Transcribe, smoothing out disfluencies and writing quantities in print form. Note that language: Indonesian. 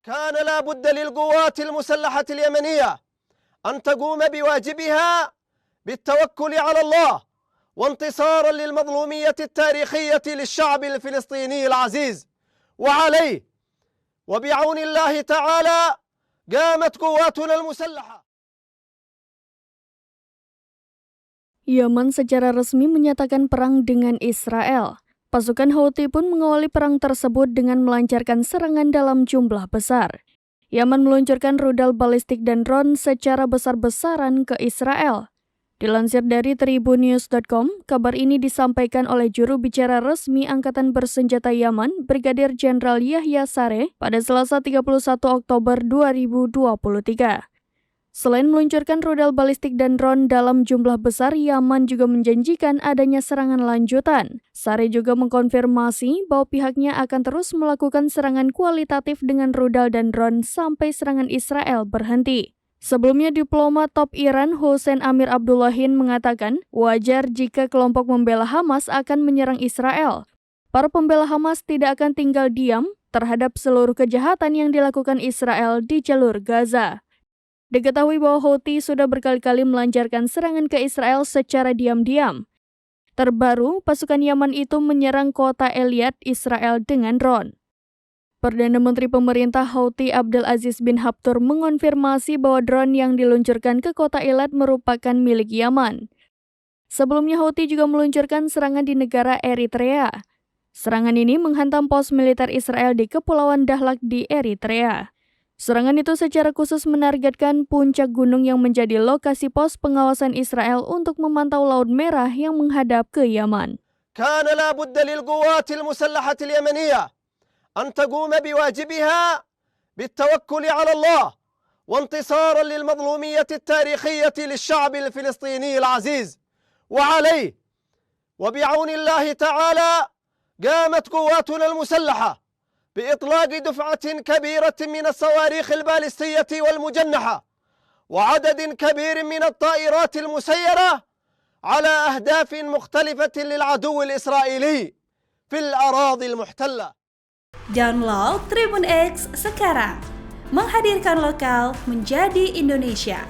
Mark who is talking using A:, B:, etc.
A: كان لا بد للقوات المسلحة اليمنية أن تقوم بواجبها بالتوكل على الله وانتصارا للمظلومية التاريخية للشعب الفلسطيني العزيز، وعليه وبعون الله تعالى قامت قواتنا المسلحة.
B: Yaman secara resmi menyatakan perang dengan Israel. Pasukan Houthi pun mengawali perang tersebut dengan melancarkan serangan dalam jumlah besar. Yaman meluncurkan rudal balistik dan drone secara besar-besaran ke Israel. Dilansir dari tribunnews.com, kabar ini disampaikan oleh juru bicara resmi Angkatan Bersenjata Yaman, Brigadir Jenderal Yahya Sareh, pada Selasa 31 Oktober 2023. Selain meluncurkan rudal balistik dan drone dalam jumlah besar, Yaman juga menjanjikan adanya serangan lanjutan. Sareh juga mengkonfirmasi bahwa pihaknya akan terus melakukan serangan kualitatif dengan rudal dan drone sampai serangan Israel berhenti. Sebelumnya, diplomat top Iran Hossein Amir Abdullahian mengatakan wajar jika kelompok membela Hamas akan menyerang Israel. Para pembela Hamas tidak akan tinggal diam terhadap seluruh kejahatan yang dilakukan Israel di jalur Gaza. Diketahui bahwa Houthi sudah berkali-kali melancarkan serangan ke Israel secara diam-diam. Terbaru, pasukan Yaman itu menyerang kota Eilat, Israel dengan drone. Perdana Menteri Pemerintah Houthi Abdel Aziz bin Habtur mengonfirmasi bahwa drone yang diluncurkan ke kota Eilat merupakan milik Yaman. Sebelumnya, Houthi juga meluncurkan serangan di negara Eritrea. Serangan ini menghantam pos militer Israel di Kepulauan Dahlak di Eritrea. Serangan itu secara khusus menargetkan puncak gunung yang menjadi lokasi pos pengawasan Israel untuk memantau Laut Merah yang menghadap ke Yaman.
A: كان لا بد للقوات المسلحة اليمنية أن تقوم بواجبها بالتوكل على الله وانتصارا للمظلومية التاريخية للشعب الفلسطيني العزيز، وعليه وبعون الله تعالى قامت قواتنا المسلحة بإطلاق دفعة كبيرة من الصواريخ البالستية والمجنحة وعدد كبير من الطائرات المسيرة على أهداف مختلفة للعدو الإسرائيلي في الأراضي المحتلة.
C: Download Tribun X sekarang, menghadirkan lokal menjadi Indonesia.